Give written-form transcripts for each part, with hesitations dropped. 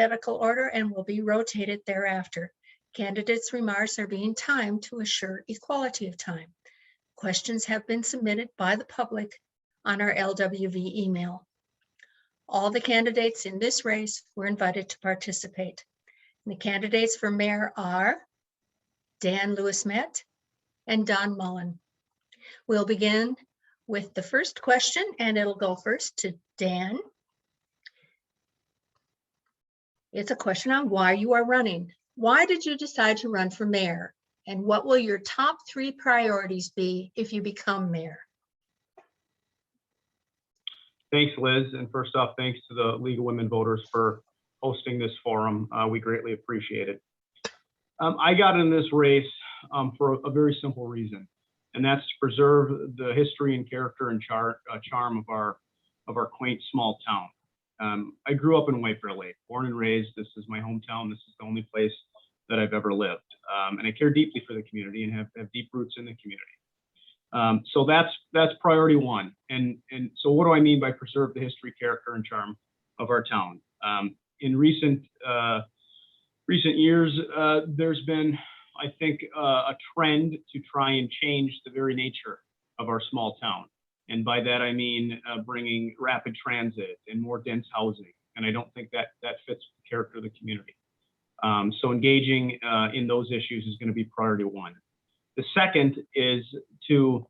alphabetical order and will be rotated thereafter. Candidates' remarks are being timed to assure equality of time. Questions have been submitted by the public on our LWV email. All the candidates in this race were invited to participate. The candidates for mayor are Dan Louismet and Don Mullin. We'll begin with the first question, and it'll go first to Dan. It's a question on why you are running. Why did you decide to run for mayor? And what will your top 3 priorities be if you become mayor? Thanks, Liz. And first off, thanks to the League of Women Voters for hosting this forum. We greatly appreciate it. I got in this race for a very simple reason, and that's to preserve the history and character and charm of our quaint small town. I grew up in White Bear Lake, born and raised. This is my hometown. This is the only place that I've ever lived. And I care deeply for the community and have deep roots in the community. So that's priority 1. And so what do I mean by preserve the history, character, and charm of our town? In recent years, there's been, I think, a trend to try and change the very nature of our small town. And by that, I mean bringing rapid transit and more dense housing. And I don't think that fits the character of the community. So engaging in those issues is going to be priority 1. The second is to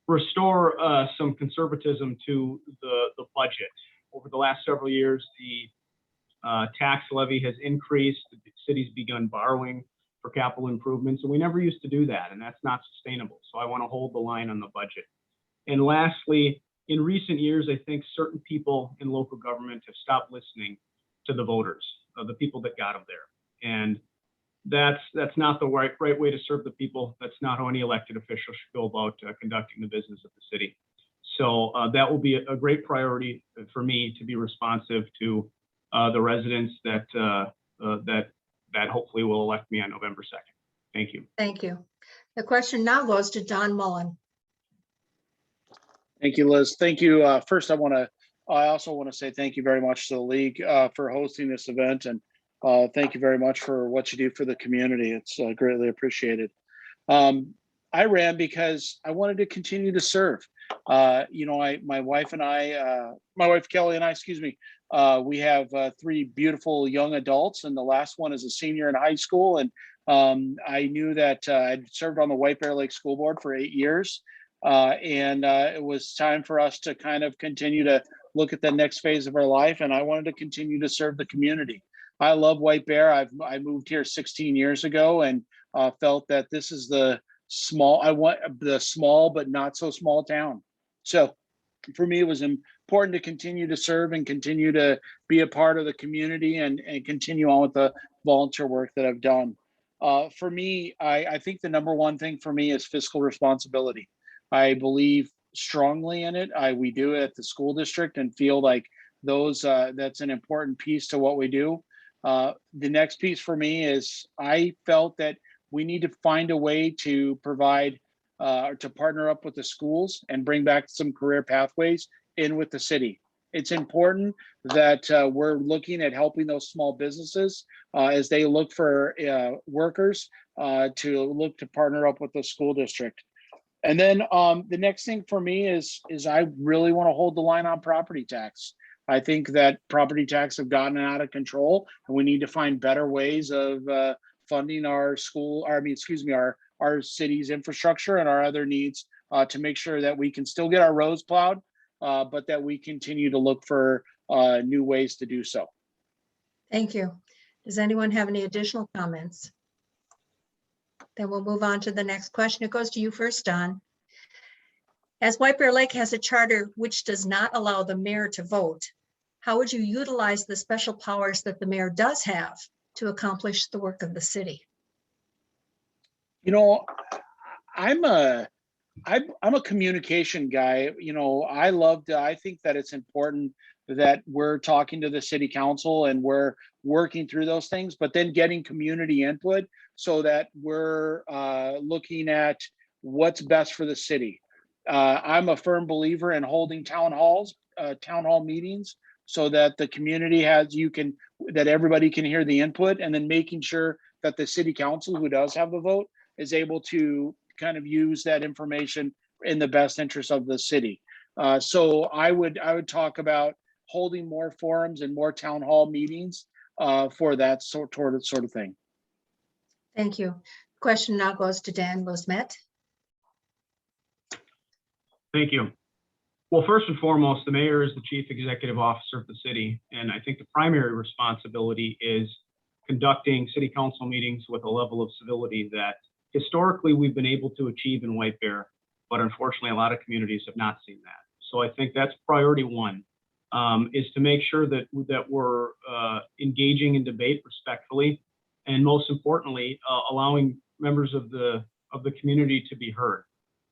restore some conservatism to the budget. Over the last several years, the tax levy has increased. The city's begun borrowing for capital improvements, and we never used to do that, and that's not sustainable. So I want to hold the line on the budget. And lastly, in recent years, I think certain people in local government have stopped listening to the voters, the people that got them there. And that's not the right way to serve the people. That's not how any elected official should go about conducting the business of the city. So that will be a great priority for me, to be responsive to the residents that hopefully will elect me on November 2nd. Thank you. Thank you. The question now goes to Don Mullin. Thank you, Liz. Thank you. First, I also want to say thank you very much to the League for hosting this event, and thank you very much for what you do for the community. It's greatly appreciated. I ran because I wanted to continue to serve. My wife Kelly and I, we have 3 beautiful young adults, and the last one is a senior in high school. And I knew that I'd served on the White Bear Lake School Board for 8 years. And it was time for us to kind of continue to look at the next phase of our life. And I wanted to continue to serve the community. I love White Bear. I moved here 16 years ago, and felt that this is the small but not so small town. So for me, it was important to continue to serve and continue to be a part of the community and continue on with the volunteer work that I've done. For me, I think the number 1 thing for me is fiscal responsibility. I believe strongly in it. We do it at the school district and feel like that's an important piece to what we do. The next piece for me is I felt that we need to find a way to provide or to partner up with the schools and bring back some career pathways in with the city. It's important that we're looking at helping those small businesses as they look for workers to look to partner up with the school district. And then the next thing for me is I really want to hold the line on property tax. I think that property tax have gotten out of control, and we need to find better ways of funding our city's infrastructure and our other needs to make sure that we can still get our roads plowed, but that we continue to look for new ways to do so. Thank you. Does anyone have any additional comments? Then we'll move on to the next question. It goes to you first, Don. As White Bear Lake has a charter which does not allow the mayor to vote, how would you utilize the special powers that the mayor does have to accomplish the work of the city? I'm a communication guy. I think that it's important that we're talking to the city council and we're working through those things, but then getting community input so that we're looking at what's best for the city. I'm a firm believer in holding town hall meetings so that the community that everybody can hear the input, and then making sure that the city council, who does have the vote, is able to kind of use that information in the best interest of the city. So I would talk about holding more forums and more town hall meetings for that sort of thing. Thank you. Question now goes to Dan Louismet. Thank you. Well, first and foremost, the mayor is the chief executive officer of the city, and I think the primary responsibility is conducting city council meetings with a level of civility that historically we've been able to achieve in White Bear, but unfortunately a lot of communities have not seen that. So I think that's priority one, is to make sure that we're engaging in debate respectfully, and most importantly, allowing members of the community to be heard.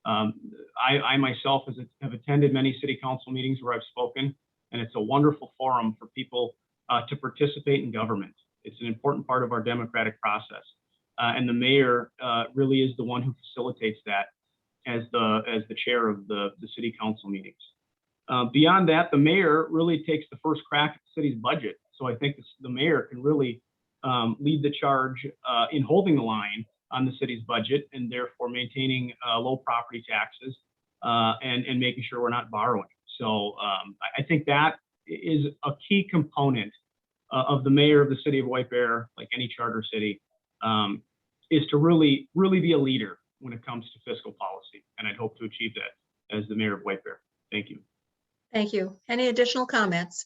I myself have attended many city council meetings where I've spoken, and it's a wonderful forum for people to participate in government. It's an important part of our democratic process. And the mayor really is the one who facilitates that as the chair of the city council meetings. Beyond that, the mayor really takes the first crack at the city's budget. So I think the mayor can really lead the charge in holding the line on the city's budget, and therefore maintaining low property taxes and making sure we're not borrowing. So I think that is a key component of the mayor of the city of White Bear, like any charter city, is to really be a leader when it comes to fiscal policy. And I'd hope to achieve that as the mayor of White Bear. Thank you. Thank you. Any additional comments?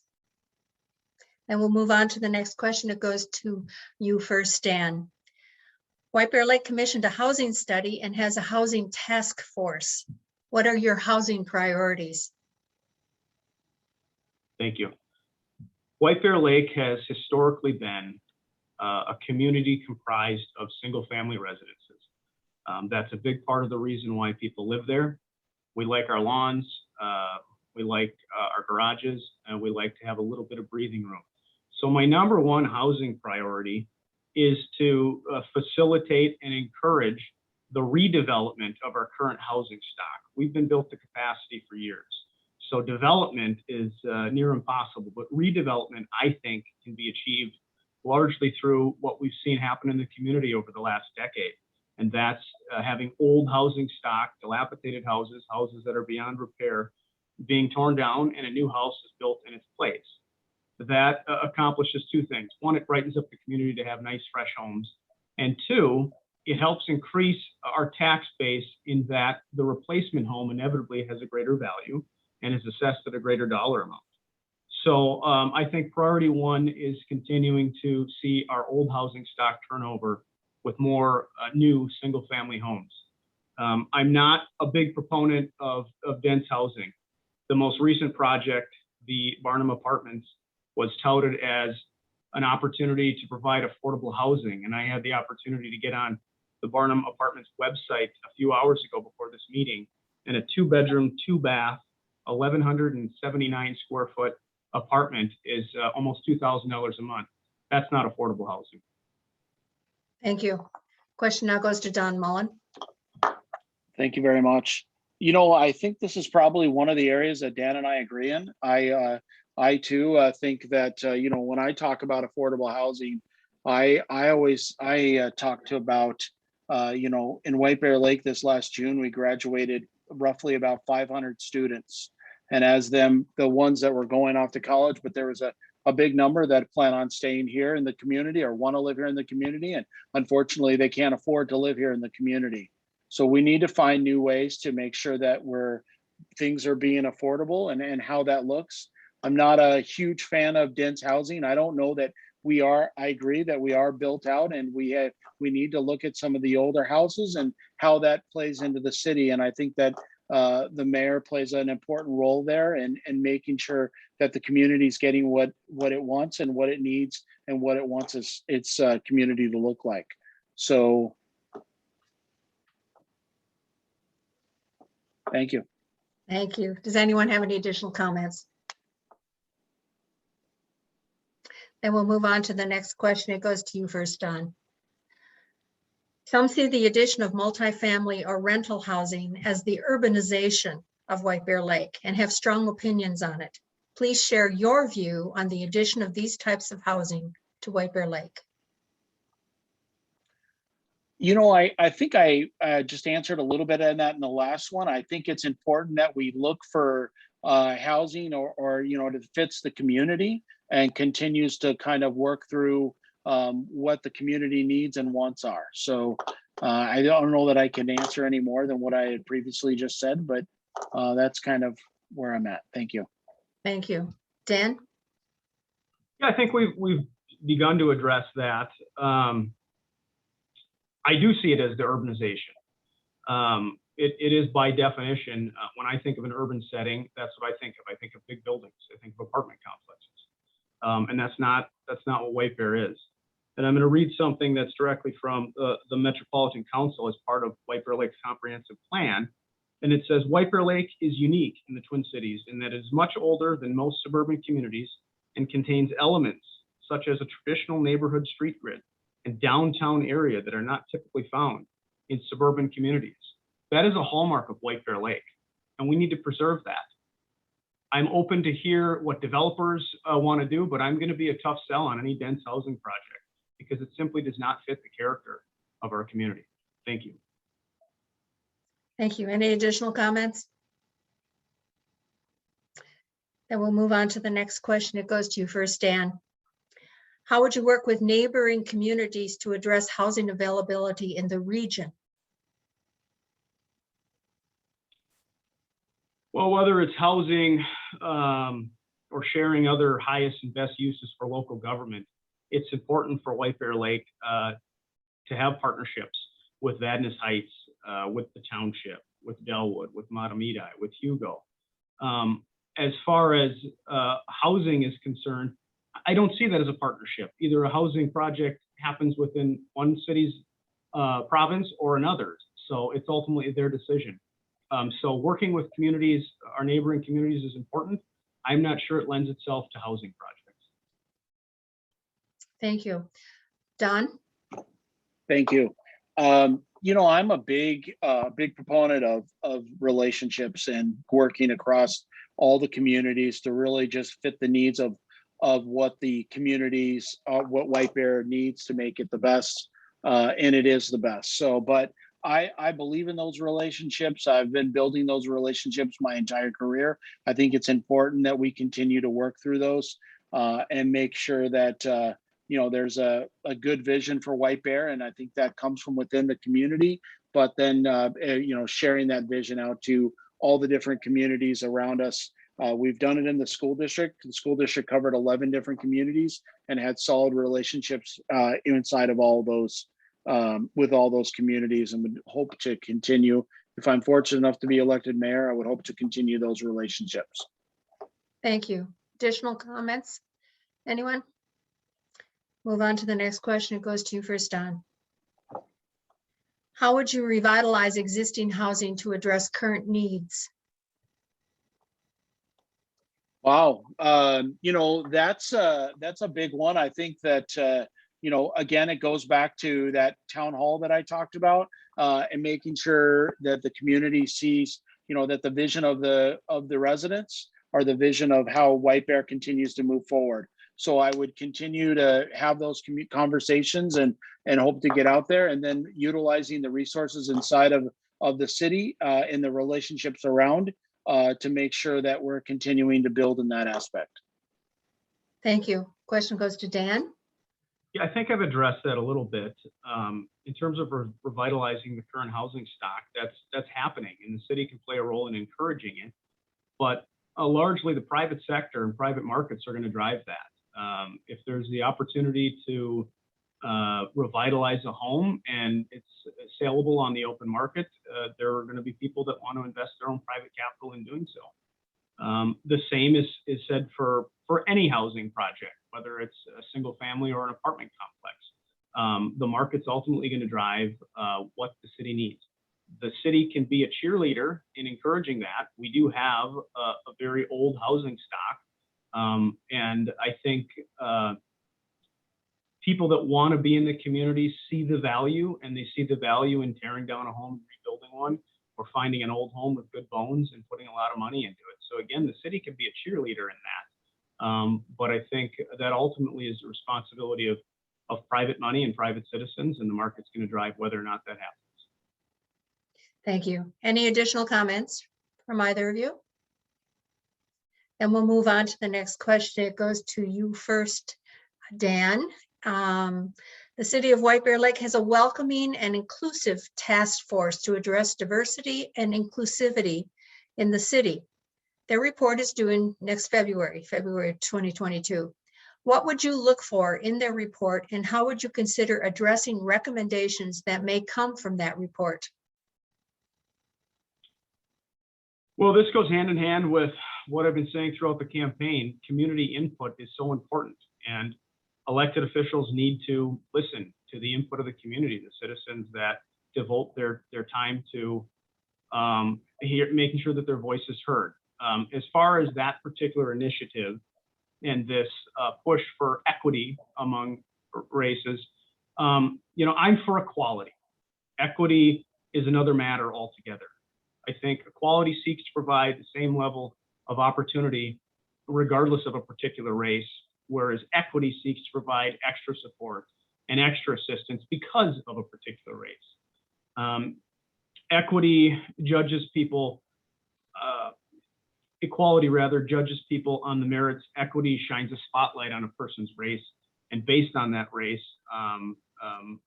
And we'll move on to the next question. It goes to you first, Dan. White Bear Lake commissioned a housing study and has a housing task force. What are your housing priorities? Thank you. White Bear Lake has historically been a community comprised of single-family residences. That's a big part of the reason why people live there. We like our lawns, we like our garages, and we like to have a little bit of breathing room. So my number one housing priority is to facilitate and encourage the redevelopment of our current housing stock. We've been built to capacity for years. So development is near impossible, but redevelopment, I think, can be achieved largely through what we've seen happen in the community over the last decade. And that's having old housing stock, dilapidated houses, houses that are beyond repair, being torn down, and a new house is built in its place. That accomplishes two things. One, it brightens up the community to have nice, fresh homes. And two, it helps increase our tax base in that the replacement home inevitably has a greater value and is assessed at a greater dollar amount. So I think priority one is continuing to see our old housing stock turnover with more new single-family homes. I'm not a big proponent of dense housing. The most recent project, the Barnum Apartments, was touted as an opportunity to provide affordable housing. And I had the opportunity to get on the Barnum Apartments website a few hours ago before this meeting, and a 2-bedroom, 2-bath, 1,179 square foot apartment is almost $2,000 a month. That's not affordable housing. Thank you. Question now goes to Don Mullin. Thank you very much. You know, I think this is probably one of the areas that Dan and I agree in. I too think that, you know, when I talk about affordable housing, I talk to about, you know, in White Bear Lake this last June, we graduated roughly about 500 students. And as the ones that were going off to college, but there was a big number that plan on staying here in the community or want to live here in the community. And unfortunately, they can't afford to live here in the community. So we need to find new ways to make sure that things are being affordable and how that looks. I'm not a huge fan of dense housing. I don't know that we are. I agree that we are built out, and we need to look at some of the older houses and how that plays into the city. And I think that the mayor plays an important role there and making sure that the community is getting what it wants and what it needs and what it wants its community to look like. So thank you. Thank you. Does anyone have any additional comments? Then we'll move on to the next question. It goes to you first, Don. Some see the addition of multifamily or rental housing as the urbanization of White Bear Lake and have strong opinions on it. Please share your view on the addition of these types of housing to White Bear Lake. I think I just answered a little bit on that in the last one. I think it's important that we look for housing or that fits the community and continues to kind of work through what the community needs and wants are. So I don't know that I can answer any more than what I had previously just said, but that's kind of where I'm at. Thank you. Thank you. Dan? Yeah, I think we've begun to address that. I do see it as the urbanization. It is by definition, when I think of an urban setting, that's what I think of. I think of big buildings. I think of apartment complexes. And that's not what White Bear is. And I'm going to read something that's directly from the Metropolitan Council as part of White Bear Lake's comprehensive plan. And it says, White Bear Lake is unique in the Twin Cities in that it is much older than most suburban communities and contains elements such as a traditional neighborhood street grid and downtown area that are not typically found in suburban communities. That is a hallmark of White Bear Lake, and we need to preserve that. I'm open to hear what developers want to do, but I'm going to be a tough sell on any dense housing project because it simply does not fit the character of our community. Thank you. Thank you. Any additional comments? Then we'll move on to the next question. It goes to you first, Dan. How would you work with neighboring communities to address housing availability in the region? Well, whether it's housing or sharing other highest and best uses for local government, it's important for White Bear Lake to have partnerships with Vadnais Heights, with the township, with Delwood, with Matamidi, with Hugo. As far as housing is concerned, I don't see that as a partnership. Either a housing project happens within one city's province or another. So it's ultimately their decision. So working with communities, our neighboring communities, is important. I'm not sure it lends itself to housing projects. Thank you. Don? Thank you. I'm a big proponent of relationships and working across all the communities to really just fit the needs of what the communities, what White Bear needs to make it the best, and it is the best. So, but I believe in those relationships. I've been building those relationships my entire career. I think it's important that we continue to work through those and make sure that there's a good vision for White Bear, and I think that comes from within the community. But then sharing that vision out to all the different communities around us. We've done it in the school district. The school district covered 11 different communities and had solid relationships inside of all those, with all those communities, and would hope to continue. If I'm fortunate enough to be elected mayor, I would hope to continue those relationships. Thank you. Additional comments? Anyone? Move on to the next question. It goes to you first, Don. How would you revitalize existing housing to address current needs? Wow, that's a big one. I think that again, it goes back to that town hall that I talked about, and making sure that the community sees, that the vision of the residents or the vision of how White Bear continues to move forward. So I would continue to have those conversations and hope to get out there, and then utilizing the resources inside of the city and the relationships around to make sure that we're continuing to build in that aspect. Thank you. Question goes to Dan. Yeah, I think I've addressed that a little bit. In terms of revitalizing the current housing stock, that's happening, and the city can play a role in encouraging it. But largely the private sector and private markets are going to drive that. If there's the opportunity to revitalize a home and it's saleable on the open market, there are going to be people that want to invest their own private capital in doing so. The same is said for any housing project, whether it's a single family or an apartment complex. The market's ultimately going to drive what the city needs. The city can be a cheerleader in encouraging that. We do have a very old housing stock. And I think people that want to be in the community see the value, and they see the value in tearing down a home, rebuilding one, or finding an old home with good bones and putting a lot of money into it. So again, the city can be a cheerleader in that. But I think that ultimately is the responsibility of private money and private citizens, and the market's going to drive whether or not that happens. Thank you. Any additional comments from either of you? Then we'll move on to the next question. It goes to you first, Dan. The city of White Bear Lake has a welcoming and inclusive task force to address diversity and inclusivity in the city. Their report is due next February 2022. What would you look for in their report, and how would you consider addressing recommendations that may come from that report? Well, this goes hand in hand with what I've been saying throughout the campaign. Community input is so important, and elected officials need to listen to the input of the community, the citizens that devote their time to making sure that their voice is heard. As far as that particular initiative and this push for equity among races, I'm for equality. Equity is another matter altogether. I think equality seeks to provide the same level of opportunity regardless of a particular race, whereas equity seeks to provide extra support and extra assistance because of a particular race. Equity judges people, equality rather judges people on the merits. Equity shines a spotlight on a person's race, and based on that race,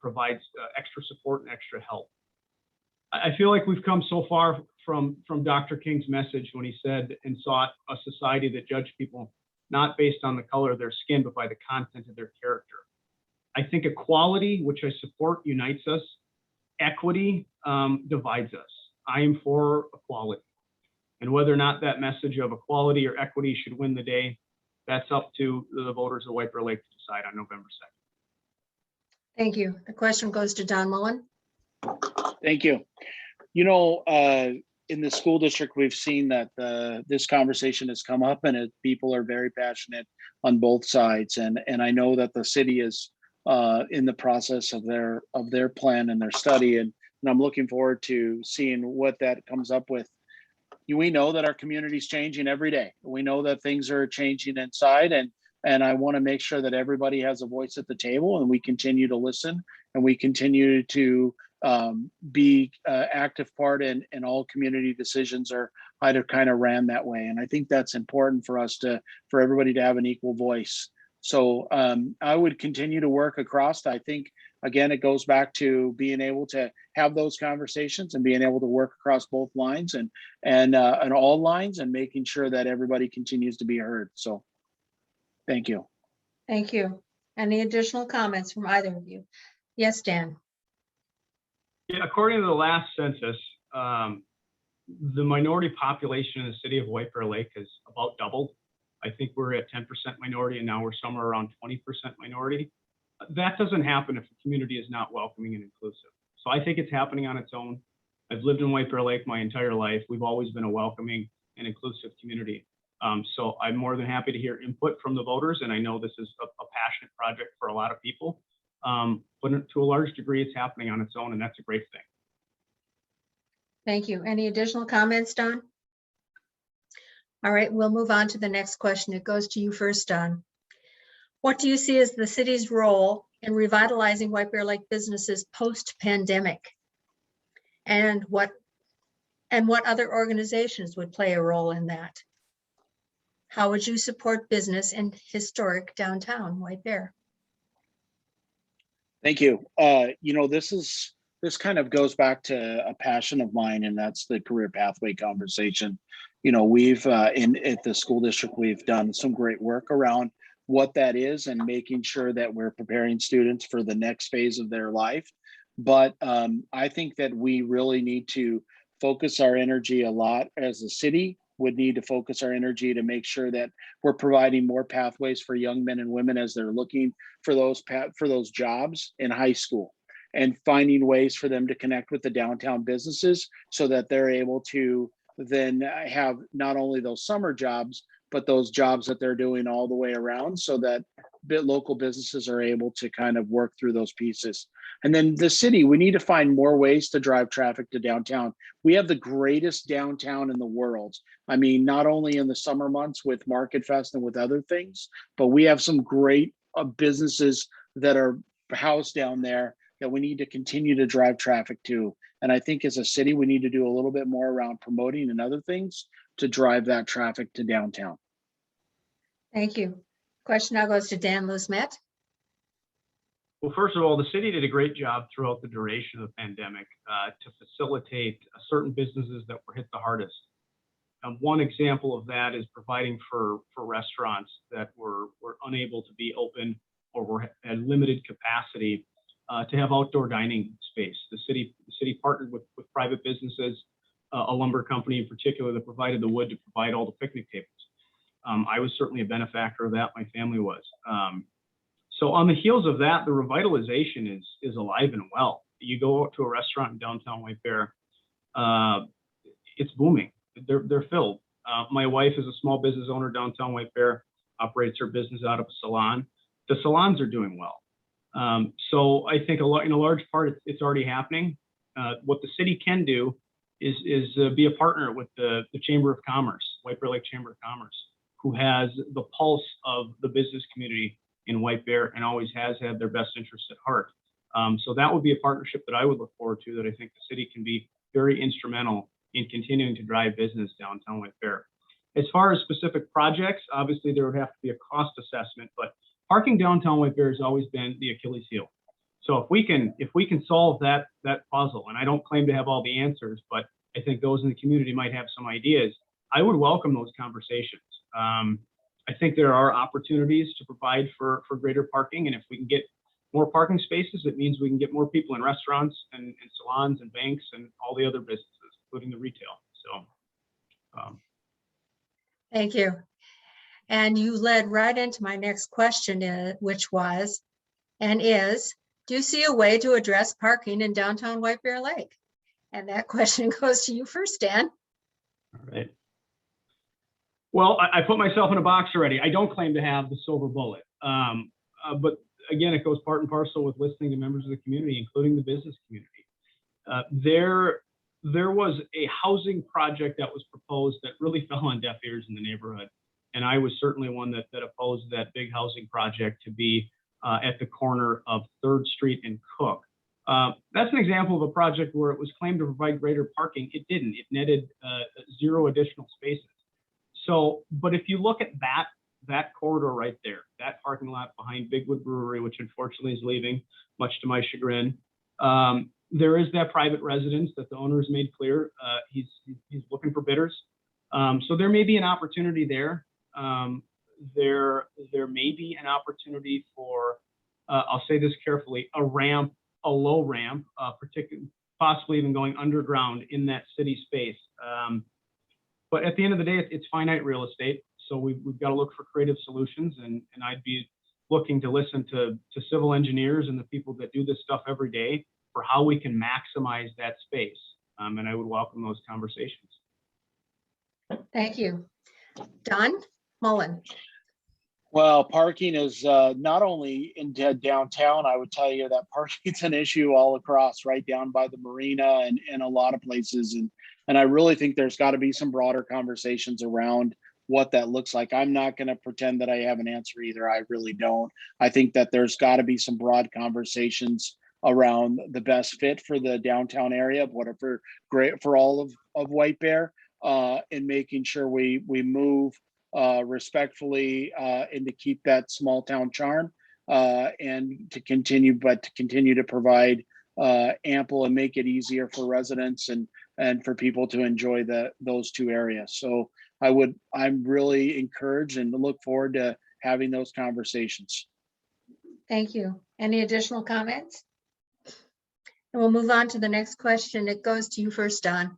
provides extra support and extra help. I feel like we've come so far from Dr. King's message when he said and sought a society that judged people not based on the color of their skin, but by the content of their character. I think equality, which I support, unites us. Equity divides us. I am for equality. And whether or not that message of equality or equity should win the day, that's up to the voters of White Bear Lake to decide on November 2nd. Thank you. The question goes to Don Mullin. Thank you. In the school district, we've seen that this conversation has come up, and people are very passionate on both sides. And I know that the city is in the process of their plan and their study, and I'm looking forward to seeing what that comes up with. We know that our community is changing every day. We know that things are changing inside, and I want to make sure that everybody has a voice at the table, and we continue to listen, and we continue to be active part in all community decisions are either kind of ran that way. And I think that's important for us for everybody to have an equal voice. So I would continue to work across. I think, again, it goes back to being able to have those conversations and being able to work across both lines and all lines, and making sure that everybody continues to be heard. So thank you. Thank you. Any additional comments from either of you? Yes, Dan. Yeah, according to the last census, the minority population in the city of White Bear Lake has about doubled. I think we're at 10% minority, and now we're somewhere around 20% minority. That doesn't happen if the community is not welcoming and inclusive. So I think it's happening on its own. I've lived in White Bear Lake my entire life. We've always been a welcoming and inclusive community. So I'm more than happy to hear input from the voters, and I know this is a passionate project for a lot of people. But to a large degree, it's happening on its own, and that's a great thing. Thank you. Any additional comments, Don? All right, we'll move on to the next question. It goes to you first, Don. What do you see as the city's role in revitalizing White Bear Lake businesses post-pandemic? And what other organizations would play a role in that? How would you support business in historic downtown White Bear? Thank you. This kind of goes back to a passion of mine, and that's the career pathway conversation. We've at the school district, we've done some great work around what that is and making sure that we're preparing students for the next phase of their life. But I think that we really need to focus our energy a lot as a city. Would need to focus our energy to make sure that we're providing more pathways for young men and women as they're looking for those jobs in high school, and finding ways for them to connect with the downtown businesses so that they're able to then have not only those summer jobs, but those jobs that they're doing all the way around, so that local businesses are able to kind of work through those pieces. And then the city, we need to find more ways to drive traffic to downtown. We have the greatest downtown in the world. I mean, not only in the summer months with Market Fest and with other things, but we have some great businesses that are housed down there that we need to continue to drive traffic to. And I think as a city, we need to do a little bit more around promoting and other things to drive that traffic to downtown. Thank you. Question now goes to Dan Louismet. Well, first of all, the city did a great job throughout the duration of the pandemic to facilitate certain businesses that were hit the hardest. One example of that is providing for restaurants that were unable to be open or had limited capacity to have outdoor dining space. The city partnered with private businesses, a lumber company in particular that provided the wood to provide all the picnic tables. I was certainly a benefactor of that. My family was. So on the heels of that, the revitalization is alive and well. You go out to a restaurant in downtown White Bear, it's booming. They're filled. My wife is a small business owner downtown White Bear, operates her business out of a salon. The salons are doing well. So I think in a large part, it's already happening. What the city can do is be a partner with the Chamber of Commerce, White Bear Lake Chamber of Commerce, who has the pulse of the business community in White Bear and always has had their best interests at heart. So that would be a partnership that I would look forward to, that I think the city can be very instrumental in continuing to drive business downtown White Bear. As far as specific projects, obviously there would have to be a cost assessment, but parking downtown White Bear has always been the Achilles heel. So if we can solve that puzzle, and I don't claim to have all the answers, but I think those in the community might have some ideas, I would welcome those conversations. I think there are opportunities to provide for greater parking, and if we can get more parking spaces, it means we can get more people in restaurants and salons and banks and all the other businesses, including the retail. So, Thank you. And you led right into my next question, which was, and is, do you see a way to address parking in downtown White Bear Lake? And that question goes to you first, Dan. All right. Well, I put myself in a box already. I don't claim to have the silver bullet. But again, it goes part and parcel with listening to members of the community, including the business community. There was a housing project that was proposed that really fell on deaf ears in the neighborhood. And I was certainly one that opposed that big housing project to be at the corner of 3rd Street and Cook. That's an example of a project where it was claimed to provide greater parking. It didn't. It netted 0 additional spaces. So, but if you look at that corridor right there, that parking lot behind Bigwood Brewery, which unfortunately is leaving, much to my chagrin, there is that private residence that the owner has made clear he's looking for bidders. So there may be an opportunity there. There may be an opportunity for, I'll say this carefully, a low ramp, particularly possibly even going underground in that city space. But at the end of the day, it's finite real estate. So we've got to look for creative solutions, and I'd be looking to listen to civil engineers and the people that do this stuff every day for how we can maximize that space. And I would welcome those conversations. Thank you. Don Mullin. Well, parking is not only in downtown. I would tell you that parking's an issue all across, right down by the marina and a lot of places. And I really think there's got to be some broader conversations around what that looks like. I'm not going to pretend that I have an answer either. I really don't. I think that there's got to be some broad conversations around the best fit for the downtown area, whatever great for all of White Bear, and making sure we move respectfully and to keep that small town charm, and to continue to provide ample and make it easier for residents and for people to enjoy those two areas. So I'm really encouraged and look forward to having those conversations. Thank you. Any additional comments? And we'll move on to the next question. It goes to you first, Don.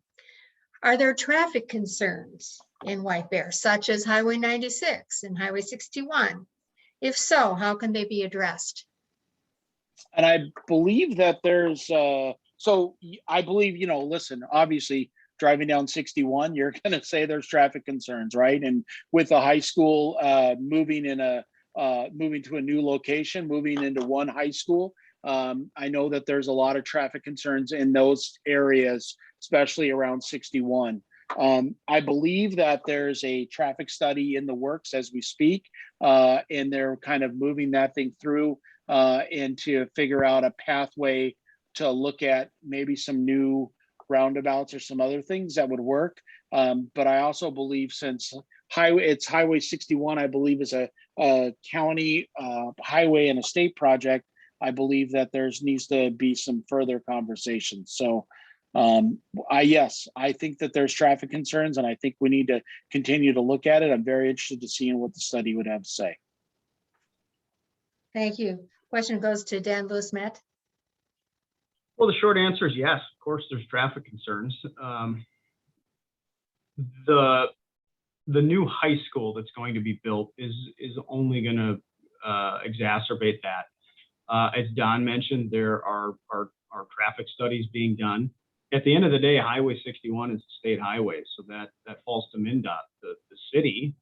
Are there traffic concerns in White Bear, such as Highway 96 and Highway 61? If so, how can they be addressed? And I believe that there's, so I believe, listen, obviously driving down 61, you're going to say there's traffic concerns, right? And with the high school moving in a moving to a new location, moving into one high school. I know that there's a lot of traffic concerns in those areas, especially around 61. I believe that there's a traffic study in the works as we speak, and they're kind of moving that thing through and to figure out a pathway to look at maybe some new roundabouts or some other things that would work. But I also believe since it's Highway 61, I believe is a county highway and a state project, I believe that there's needs to be some further conversations. So yes, I think that there's traffic concerns, and I think we need to continue to look at it. I'm very interested to seeing what the study would have to say. Thank you. Question goes to Dan Louismet. Well, the short answer is yes. Of course, there's traffic concerns. The new high school that's going to be built is only going to exacerbate that. As Don mentioned, there are traffic studies being done. At the end of the day, Highway 61 is a state highway, so that falls to MnDOT. The city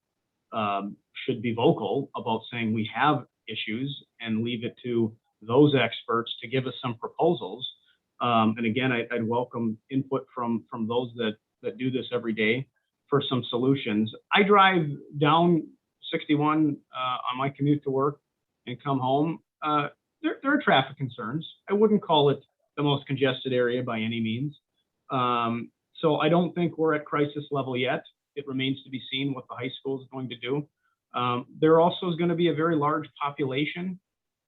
should be vocal about saying we have issues and leave it to those experts to give us some proposals. And again, I'd welcome input from those that do this every day for some solutions. I drive down 61 on my commute to work and come home. There are traffic concerns. I wouldn't call it the most congested area by any means. So I don't think we're at crisis level yet. It remains to be seen what the high school is going to do. There also is going to be a very large population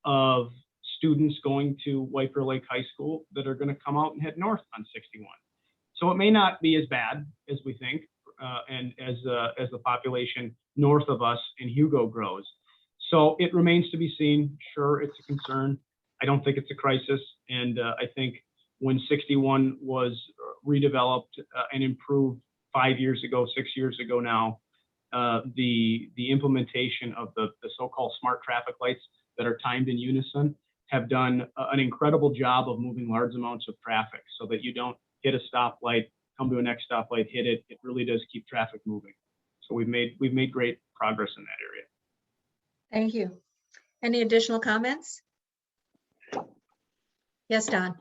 of students going to White Bear Lake High School that are going to come out and head north on 61. So it may not be as bad as we think, and as the population north of us in Hugo grows. So it remains to be seen. Sure, it's a concern. I don't think it's a crisis. And I think when 61 was redeveloped and improved 5 years ago, 6 years ago now, the implementation of the so-called smart traffic lights that are timed in unison have done an incredible job of moving large amounts of traffic so that you don't hit a stoplight, come to a next stoplight, hit it. It really does keep traffic moving. So we've made great progress in that area. Thank you. Any additional comments? Yes, Don.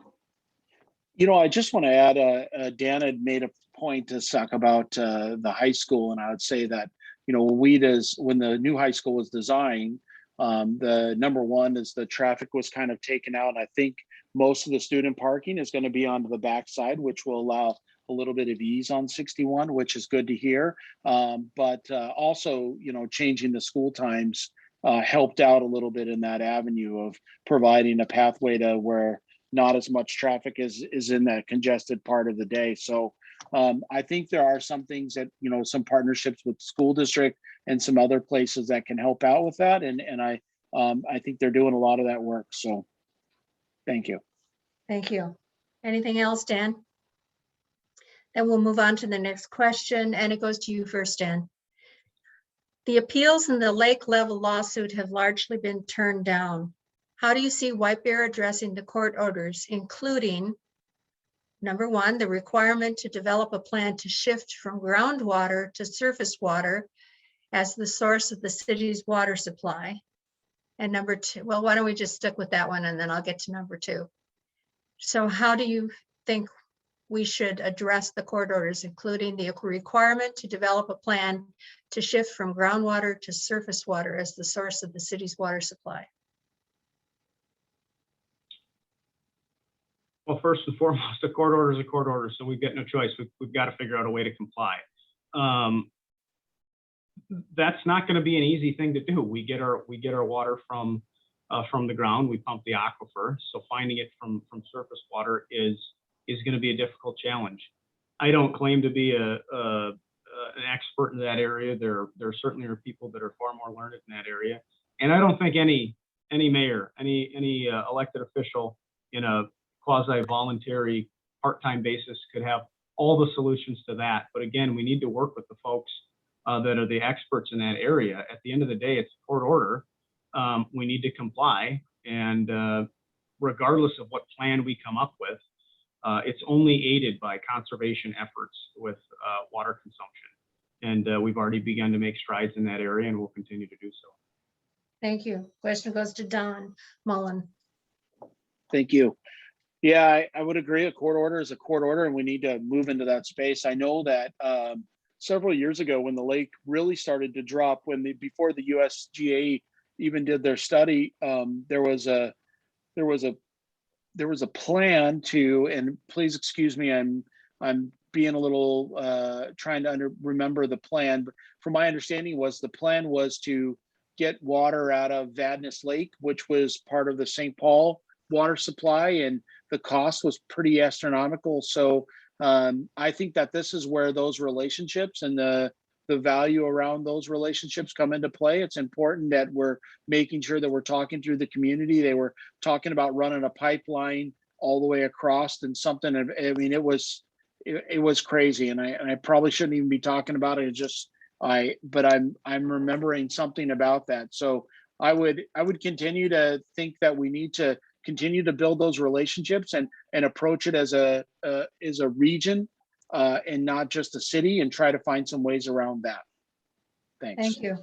I just want to add, Dan had made a point to talk about the high school, and I would say that, when the new high school was designed, the number one is the traffic was kind of taken out. I think most of the student parking is going to be on the backside, which will allow a little bit of ease on 61, which is good to hear. But also, changing the school times helped out a little bit in that avenue of providing a pathway to where not as much traffic is in that congested part of the day. So I think there are some things that, some partnerships with school district and some other places that can help out with that. And I think they're doing a lot of that work. So thank you. Thank you. Anything else, Dan? Then we'll move on to the next question, and it goes to you first, Dan. The appeals in the lake level lawsuit have largely been turned down. How do you see White Bear addressing the court orders, including, number one, the requirement to develop a plan to shift from groundwater to surface water as the source of the city's water supply? And number two, well, why don't we just stick with that one and then I'll get to number two. So how do you think we should address the court orders, including the requirement to develop a plan to shift from groundwater to surface water as the source of the city's water supply? Well, first and foremost, a court order is a court order, so we've got no choice. We've got to figure out a way to comply. That's not going to be an easy thing to do. We get our water from the ground. We pump the aquifer, so finding it from surface water is going to be a difficult challenge. I don't claim to be an expert in that area. There certainly are people that are far more learned in that area, and I don't think any mayor, any elected official in a quasi-voluntary part-time basis could have all the solutions to that. But again, we need to work with the folks that are the experts in that area. At the end of the day, it's a court order. We need to comply, and regardless of what plan we come up with, it's only aided by conservation efforts with water consumption. And we've already begun to make strides in that area, and we'll continue to do so. Thank you. Question goes to Don Mullin. Thank you. Yeah, I would agree. A court order is a court order, and we need to move into that space. I know that several years ago, when the lake really started to drop, before the USGA even did their study, there was a plan to, and please excuse me, I'm being a little trying to remember the plan. But from my understanding, the plan was to get water out of Vadnais Lake, which was part of the St. Paul water supply, and the cost was pretty astronomical. So I think that this is where those relationships and the value around those relationships come into play. It's important that we're making sure that we're talking through the community. They were talking about running a pipeline all the way across, and something. I mean, it was crazy, and I probably shouldn't even be talking about it. But I'm remembering something about that. So I would continue to think that we need to continue to build those relationships and approach it as a region and not just a city, and try to find some ways around that. Thanks. Thank you.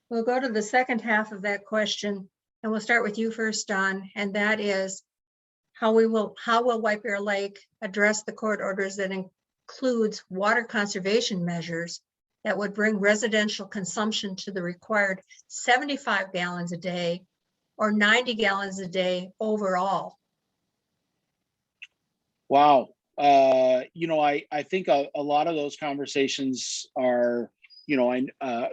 We'll go to the second half of that question, and we'll start with you first, Don, and that is how will White Bear Lake address the court orders that includes water conservation measures that would bring residential consumption to the required 75 gallons a day or 90 gallons a day overall? Wow. I think a lot of those conversations are,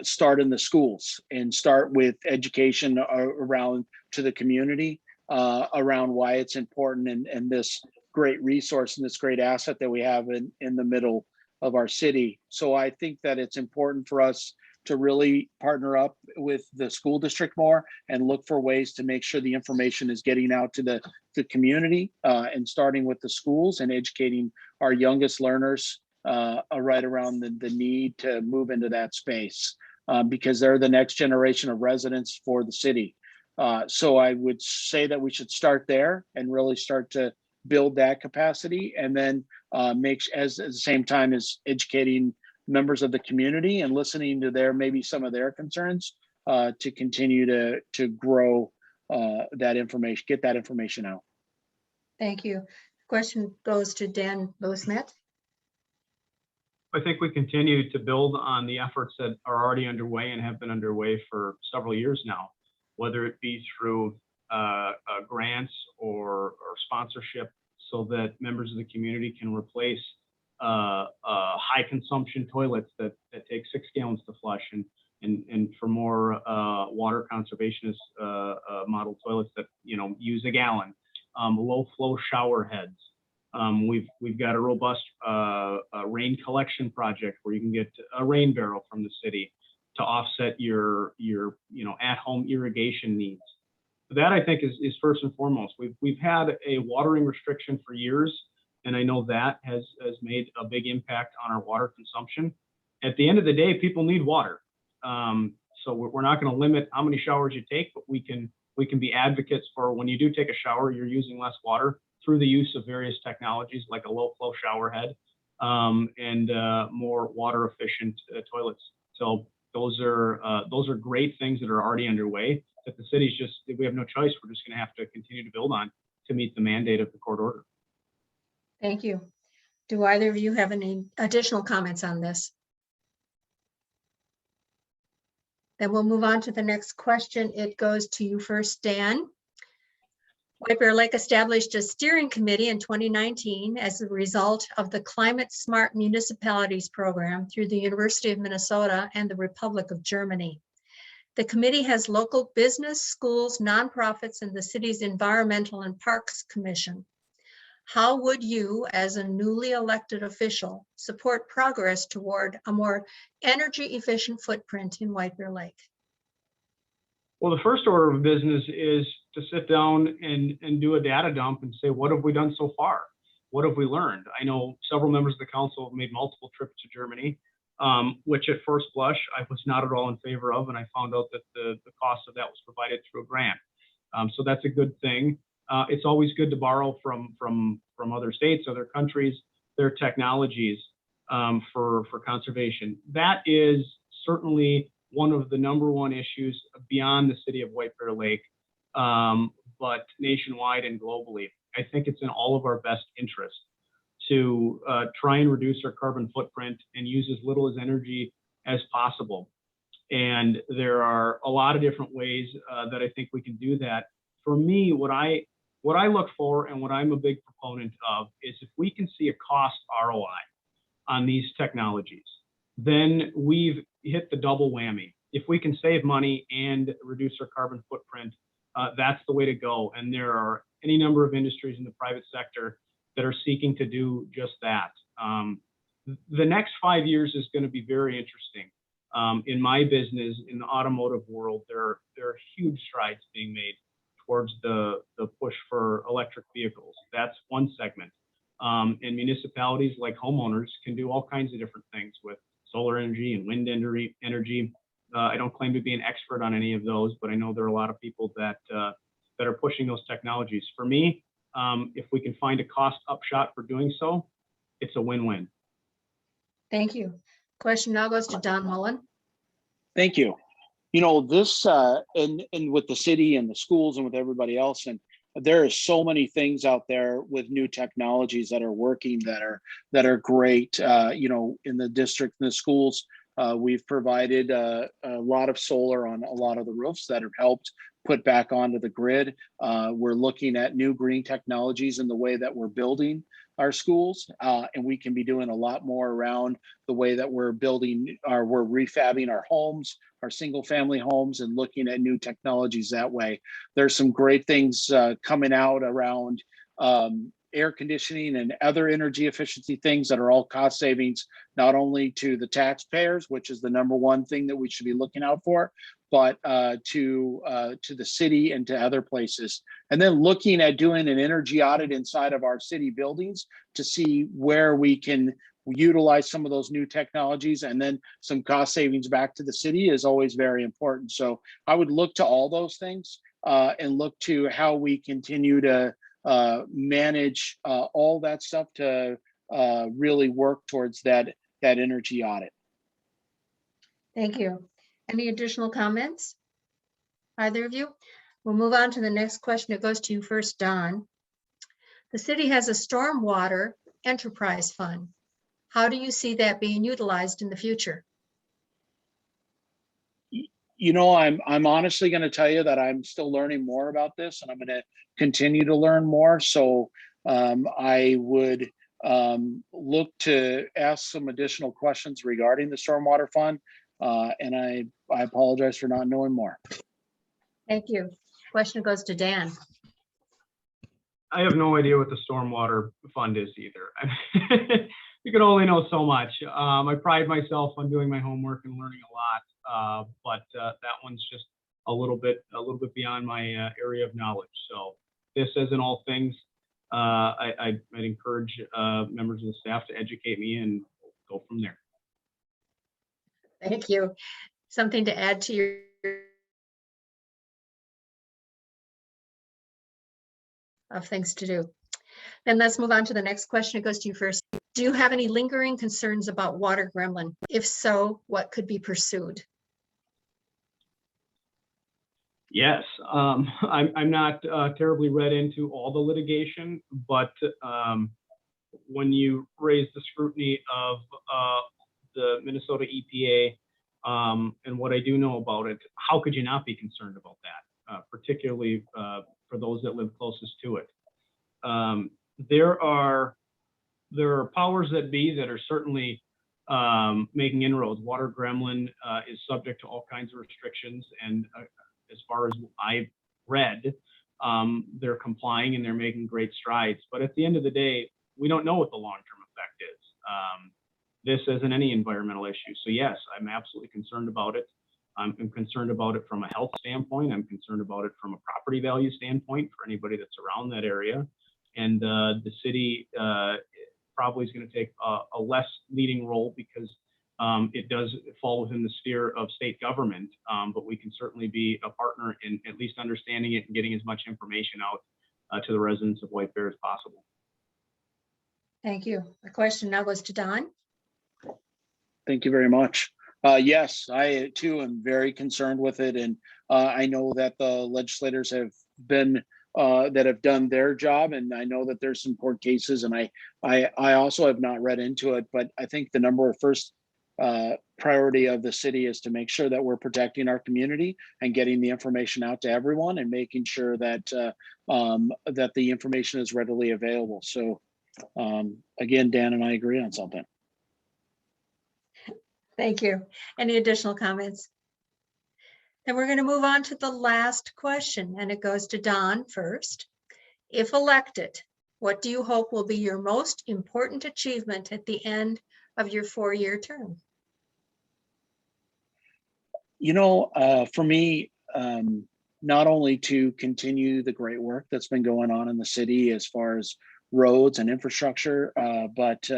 start in the schools and start with education around to the community around why it's important, and this great resource and this great asset that we have in the middle of our city. So I think that it's important for us to really partner up with the school district more and look for ways to make sure the information is getting out to the community, and starting with the schools and educating our youngest learners right around the need to move into that space, because they're the next generation of residents for the city. So I would say that we should start there and really start to build that capacity, and then at the same time as educating members of the community and listening to maybe some of their concerns, to continue to grow that information, get that information out. Thank you. Question goes to Dan Louismet. I think we continue to build on the efforts that are already underway and have been underway for several years now, whether it be through grants or sponsorship, so that members of the community can replace high consumption toilets that take 6 gallons to flush, and for more water conservationist model toilets that use a gallon, low flow shower heads. We've got a robust rain collection project where you can get a rain barrel from the city to offset your at-home irrigation needs. That, I think, is first and foremost. We've had a watering restriction for years, and I know that has made a big impact on our water consumption. At the end of the day, people need water. So we're not going to limit how many showers you take, but we can be advocates for when you do take a shower, you're using less water through the use of various technologies like a low flow shower head, and more water efficient toilets. So those are great things that are already underway that the city's we have no choice. We're just going to have to continue to build on to meet the mandate of the court order. Thank you. Do either of you have any additional comments on this? Then we'll move on to the next question. It goes to you first, Dan. White Bear Lake established a steering committee in 2019 as a result of the Climate Smart Municipalities program through the University of Minnesota and the Republic of Germany. The committee has local business, schools, nonprofits, and the city's Environmental and Parks Commission. How would you, as a newly elected official, support progress toward a more energy efficient footprint in White Bear Lake? Well, the first order of business is to sit down and do a data dump and say, what have we done so far? What have we learned? I know several members of the council have made multiple trips to Germany, which at first blush, I was not at all in favor of. And I found out that the cost of that was provided through a grant. So that's a good thing. It's always good to borrow from other states, other countries, their technologies for conservation. That is certainly one of the #1 issues beyond the city of White Bear Lake, but nationwide and globally. I think it's in all of our best interest to try and reduce our carbon footprint and use as little as energy as possible. And there are a lot of different ways that I think we can do that. For me, what I look for and what I'm a big proponent of is if we can see a cost ROI on these technologies, then we've hit the double whammy. If we can save money and reduce our carbon footprint, that's the way to go. And there are any number of industries in the private sector that are seeking to do just that. The next 5 years is going to be very interesting. In my business, in the automotive world, there are huge strides being made towards the push for electric vehicles. That's one segment. And municipalities like homeowners can do all kinds of different things with solar energy and wind energy. I don't claim to be an expert on any of those, but I know there are a lot of people that are pushing those technologies. For me, if we can find a cost upshot for doing so, it's a win-win. Thank you. Question now goes to Don Mullin. Thank you. You know, this and with the city and the schools and with everybody else, and there are so many things out there with new technologies that are working that are great. You know, in the district and the schools, we've provided a lot of solar on a lot of the roofs that have helped put back onto the grid. We're looking at new green technologies in the way that we're building our schools, and we can be doing a lot more around the way that we're building we're refabbing our homes, our single family homes, and looking at new technologies that way. There's some great things coming out around air conditioning and other energy efficiency things that are all cost savings, not only to the taxpayers, which is the #1 thing that we should be looking out for, but to the city and to other places. And then looking at doing an energy audit inside of our city buildings to see where we can utilize some of those new technologies, and then some cost savings back to the city is always very important. So I would look to all those things and look to how we continue to manage all that stuff to really work towards that energy audit. Thank you. Any additional comments? Either of you? We'll move on to the next question. It goes to you first, Don. The city has a stormwater enterprise fund. How do you see that being utilized in the future? You know, I'm honestly going to tell you that I'm still learning more about this, and I'm going to continue to learn more. So I would look to ask some additional questions regarding the stormwater fund, and I apologize for not knowing more. Thank you. Question goes to Dan. I have no idea what the stormwater fund is either. You can only know so much. I pride myself on doing my homework and learning a lot, but that one's just a little bit beyond my area of knowledge. So this, as in all things, I'd encourage members of the staff to educate me and go from there. Thank you. Something to add to your of things to do. Then let's move on to the next question. It goes to you first. Do you have any lingering concerns about water gremlin? If so, what could be pursued? Yes, I'm not terribly read into all the litigation, but when you raise the scrutiny of the Minnesota EPA and what I do know about it, how could you not be concerned about that, particularly for those that live closest to it? There are powers that be that are certainly making inroads. Water gremlin is subject to all kinds of restrictions, and as far as I've read, they're complying and they're making great strides. But at the end of the day, we don't know what the long-term effect is. This isn't any environmental issue. So yes, I'm absolutely concerned about it. I'm concerned about it from a health standpoint. I'm concerned about it from a property value standpoint for anybody that's around that area. And the city probably is going to take a less leading role because it does fall within the sphere of state government, but we can certainly be a partner in at least understanding it and getting as much information out to the residents of White Bear as possible. Thank you. The question now goes to Don. Thank you very much. Yes, I too am very concerned with it, and I know that the legislators have been that have done their job, and I know that there's some court cases, and I also have not read into it, but I think the number of first priority of the city is to make sure that we're protecting our community and getting the information out to everyone, and making sure that that the information is readily available. So again, Dan and I agree on something. Thank you. Any additional comments? Then we're going to move on to the last question, and it goes to Don first. If elected, what do you hope will be your most important achievement at the end of your 4-year term? You know, for me, not only to continue the great work that's been going on in the city as far as roads and infrastructure, but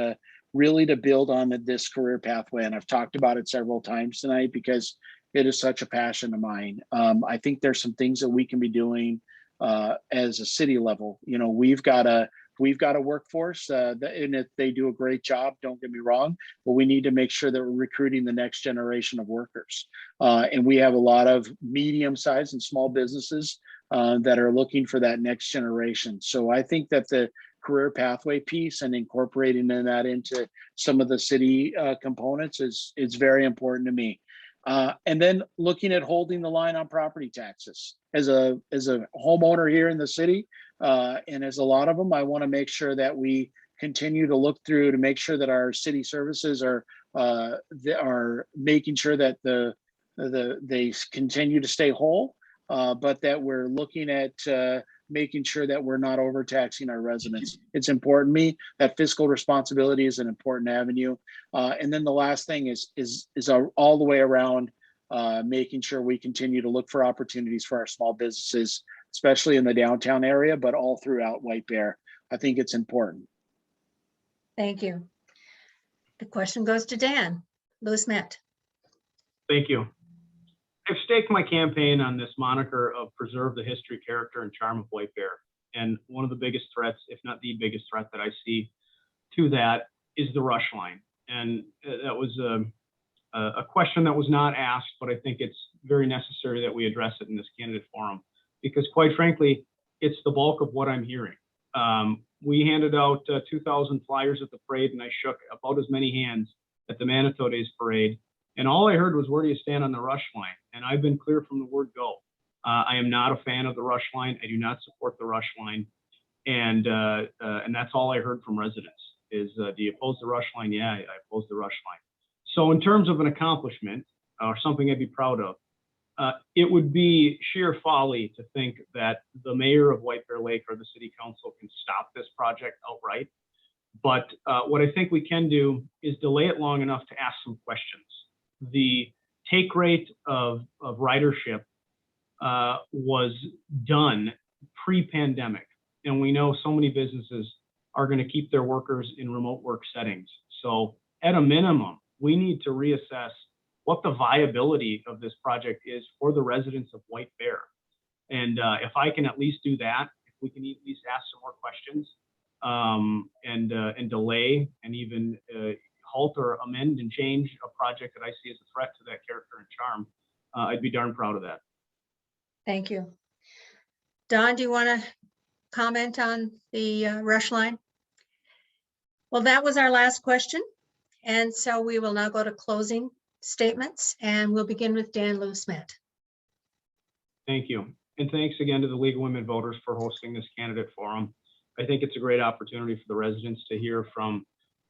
really to build on this career pathway. And I've talked about it several times tonight because it is such a passion of mine. I think there's some things that we can be doing as a city level. You know, we've got a workforce and if they do a great job, don't get me wrong, but we need to make sure that we're recruiting the next generation of workers. And we have a lot of medium-sized and small businesses that are looking for that next generation. So I think that the career pathway piece and incorporating that into some of the city components is very important to me. And then looking at holding the line on property taxes as a homeowner here in the city, and as a lot of them, I want to make sure that we continue to look through to make sure that our city services are making sure that they continue to stay whole, but that we're looking at making sure that we're not overtaxing our residents. It's important to me that fiscal responsibility is an important avenue. And then the last thing is all the way around making sure we continue to look for opportunities for our small businesses, especially in the downtown area, but all throughout White Bear. I think it's important. Thank you. The question goes to Dan. Louismet. Thank you. I've staked my campaign on this moniker of preserve the history, character, and charm of White Bear. And one of the biggest threats, if not the biggest threat that I see to that, is the rush line. And that was a question that was not asked, but I think it's very necessary that we address it in this candidate forum, because quite frankly, it's the bulk of what I'm hearing. We handed out 2,000 flyers at the parade, and I shook about as many hands at the Manitou Days parade. And all I heard was, where do you stand on the rush line? And I've been clear from the word go. I am not a fan of the rush line. I do not support the rush line. And that's all I heard from residents is, do you oppose the rush line? Yeah, I oppose the rush line. So in terms of an accomplishment or something I'd be proud of, it would be sheer folly to think that the mayor of White Bear Lake or the city council can stop this project outright. But what I think we can do is delay it long enough to ask some questions. The take rate of ridership was done pre-pandemic, and we know so many businesses are going to keep their workers in remote work settings. So at a minimum, we need to reassess what the viability of this project is for the residents of White Bear. And if I can at least do that, if we can at least ask some more questions and delay and even halt or amend and change a project that I see as a threat to that character and charm, I'd be darn proud of that. Thank you. Don, do you want to comment on the rush line? Well, that was our last question. And so we will now go to closing statements, and we'll begin with Dan Louismet. Thank you. And thanks again to the League of Women Voters for hosting this candidate forum. I think it's a great opportunity for the residents to hear from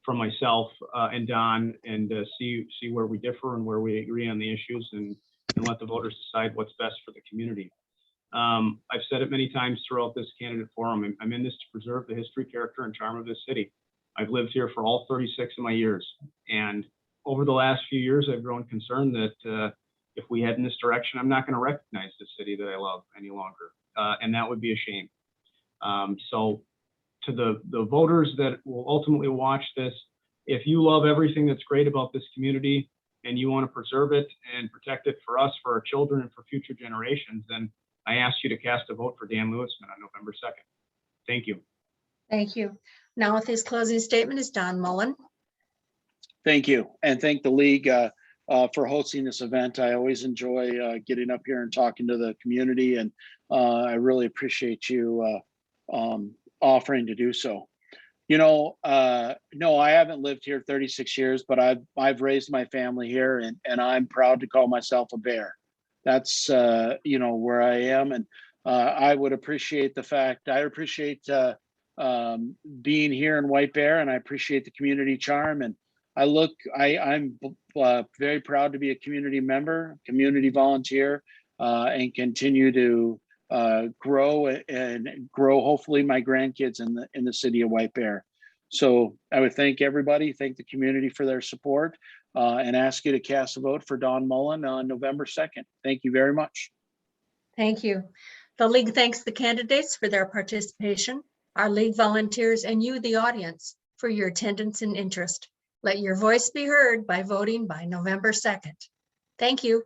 myself and Don and see where we differ and where we agree on the issues, and let the voters decide what's best for the community. I've said it many times throughout this candidate forum. I'm in this to preserve the history, character, and charm of this city. I've lived here for all 36 of my years. And over the last few years, I've grown concerned that if we head in this direction, I'm not going to recognize the city that I love any longer. And that would be a shame. So to the voters that will ultimately watch this, if you love everything that's great about this community and you want to preserve it and protect it for us, for our children, and for future generations, then I ask you to cast a vote for Dan Louismet on November 2nd. Thank you. Thank you. Now with his closing statement is Don Mullin. Thank you. And thank the League for hosting this event. I always enjoy getting up here and talking to the community, and I really appreciate you offering to do so. No, I haven't lived here 36 years, but I've raised my family here, and I'm proud to call myself a Bear. That's where I am, and I would appreciate the fact. I appreciate being here in White Bear, and I appreciate the community charm. And I'm very proud to be a community member, community volunteer, and continue to grow and grow, hopefully, my grandkids in the city of White Bear. So I would thank everybody, thank the community for their support, and ask you to cast a vote for Don Mullin on November 2nd. Thank you very much. Thank you. The league thanks the candidates for their participation, our league volunteers, and you, the audience, for your attendance and interest. Let your voice be heard by voting by November 2nd. Thank you.